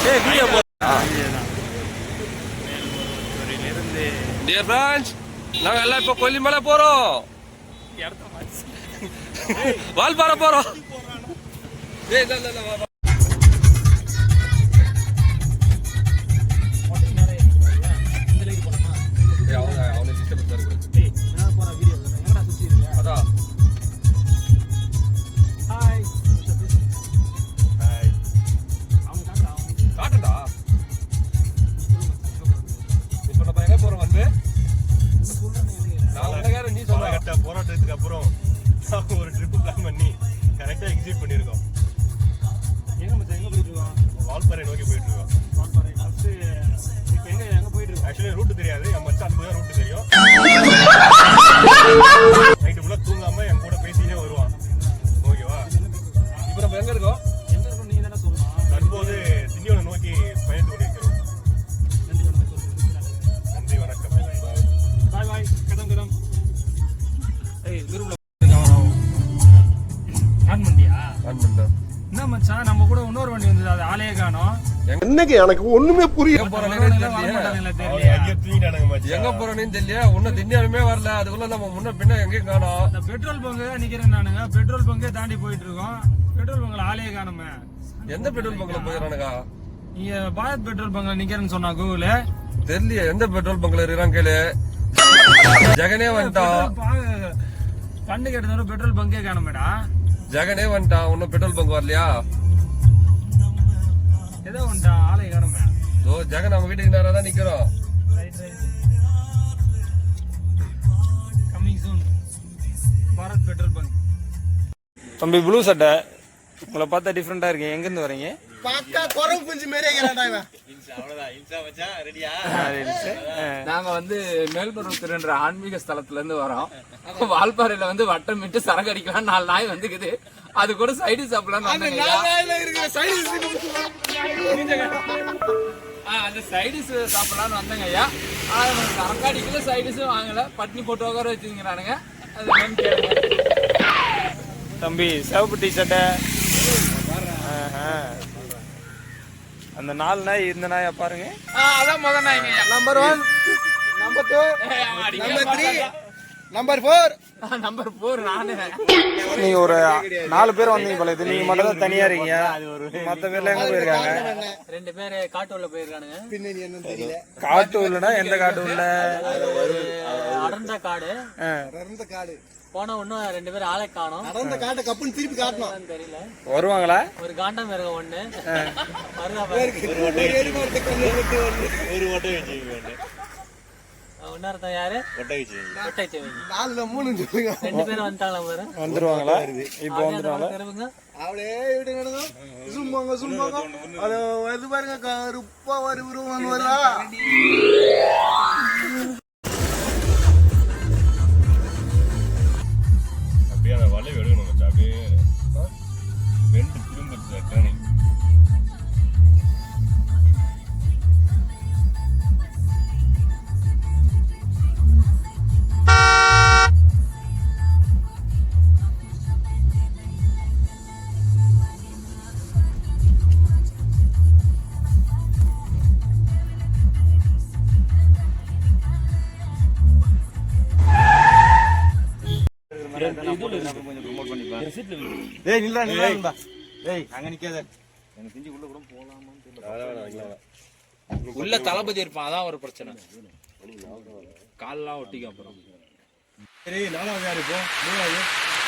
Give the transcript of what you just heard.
ஏய் வீடியோ போ. Dear friends, நாங்க எல்லாம் இப்போ கொல்லிமலை போறோம். வால்பாறை போறோம். ஏய் இல்ல இல்ல வா. அவனை சிஸ்டம் இருக்கு. டேய் நான் போற வீடியோ எங்கடா சுத்தி இருக்க? அதான். ஹாய். ஹாய். அவன் காட்டுடா. இப்போ நம்ம எங்க போறோம் வந்து? நான் உனக்கு நீ சொல்ல கரெக்ட்டா போராட்டத்துக்கு அப்புறம் ஒரு ட்ரிப் பிளான் பண்ணி கரெக்ட்டா எக்ஸிக்யூட் பண்ணிருக்கோம். எங்க போயிட்டு இருக்கோம்? வால்பாறை நோக்கி போயிட்டு இருக்கோம். வால்பாறை ஃபர்ஸ்ட் இப்போ எங்க போயிட்டு இருக்கோம்? एक्चुअली ரூட் தெரியாது. என் மச்சான் போய் ரூட் தெரியும். நைட் ஃபுல்லா தூங்காம என் கூட பேசிட்டே வருவான். ஓகேவா? இப்போ நம்ம எங்க இருக்கோம்? நீங்க தான சொல்லணும். தற்போது திண்டிவனம் நோக்கி பயணித்து கொண்டிருக்கிறோம். நன்றி வணக்கம். பாய் பாய். கதம். ஏய் குரூப்ல ஆன் பண்ணியா? என்ன மச்சான், நம்ம கூட இன்னொரு வண்டி வந்தது, அது ஆளே காணோம். என்னங்க எனக்கு ஒண்ணுமே புரியல. எங்க போறோம்னு தெரியல. ஒன்னும் திண்டியாலுமே வரல. அதுக்குள்ள நம்ம முன்ன பின்ன எங்கேயும் காணோம். இந்த பெட்ரோல் பங்கு நிக்கிறேன் நானுங்க. பெட்ரோல் பங்கே தாண்டி போயிட்டு இருக்கோம். பெட்ரோல் பங்க்ல ஆளே காணுமே. எந்த பெட்ரோல் பங்க்ல போயிடறானுங்க? நீங்க பாரத் பெட்ரோல் பங்க்ல நிக்கிறேன்னு சொன்னா கூகுள். தெரியல எந்த பெட்ரோல் பங்க்ல இருக்கான்னு கேளு. ஜெகனே வந்துட்டான். பண்டு கேட்டதோட பெட்ரோல் பங்கே காணுமேடா. ஜெகனே வந்துட்டான். ஒன்னும் பெட்ரோல் பங்க் வரலையா? ஏதோ வந்துட்டான், ஆளே காணுமே. ஓ ஜெகன் நம்ம வீட்டுக்கு நேரா தான் நிக்கிறோம். Coming soon Bharat petrol bunk. தம்பி ப்ளூ சட்டை உங்களை பார்த்தா டிஃப்ரெண்டா இருக்கு. எங்க இருந்து வரீங்க? பாக்கா குரங்கு குஞ்சு மாதிரியே இருக்கிறான்டா இவன். நாங்க வந்து மேல்பருவத்தின்ற ஆன்மீக ஸ்தலத்துல இருந்து வரோம். வால்பாறையில வந்து வட்டமிட்டு சரக்கு அடிக்கலாம் 4 நாய் வந்துக்குது. அது கூட சைடு சாப்பிடலாம். அந்த சைடிஸ் சாப்பிடலாம்னு வந்தங்க ஐயா. சரக்கு அடிக்கல, சைடிஸும் வாங்கல, பட்னி போட்டு உட்கார வச்சுக்கிறானுங்க. அது தம்பி சிவப்பு டி ஷர்ட்டை அந்த 4 நாய் இந்த நாயை பாருங்க. அதான் முதல் நாய்ங்க. Number 1, number 2, number 3, number 4. Number 4 நானு. நீங்க ஒரு 4 பேர் வந்தீங்க போல. இது நீங்க மட்டும் தான் தனியா இருக்கீங்க. மத்த பேர்ல எங்க போயிருக்காங்க? 2 பேரு காட்டுள்ள போயிருக்கானுங்க. பின்னாடி என்னன்னு தெரியல. காட்டு உள்ளனா எந்த காட்டு உள்ள? அடர்ந்த காடு. அடர்ந்த காடு. போன இன்னும் 2 பேர் ஆளை காணோம். அடர்ந்த காட்டை கப்புன்னு திருப்பி காட்டணும். தெரியல. வருவாங்களா? ஒரு காண்டம் மிருகம் ஒண்ணு. ஒன்னாரத்தான் யாரு? ஒட்டகைச்சேவி. 4ல 3 சொல்லுங்க. 2 பேரும் வந்துட்டாங்களா பாரு. வந்துருவாங்களா? இப்போ வந்துருவாங்களா? அப்படியே இப்படி நடக்கும். சும்மாங்க அது வந்து பாருங்க, கருப்பா வருவாங்க வரா. அப்படியே அந்த வலை எடுக்கணும் மச்சான். அப்படியே வெண்டு திரும்ப ட்ரைனிங். டேய் நில்றா. டேய் அங்க நிக்காத. எனக்கு திஞ்சி உள்ள கூட போலாமான்னு தெரியல. உள்ள தளபதி இருப்பான், அதான் ஒரு பிரச்சனை. கால்லாம் ஒட்டிக்கும். அப்புறம் சரி 4வது யாரு இப்போ? 3வது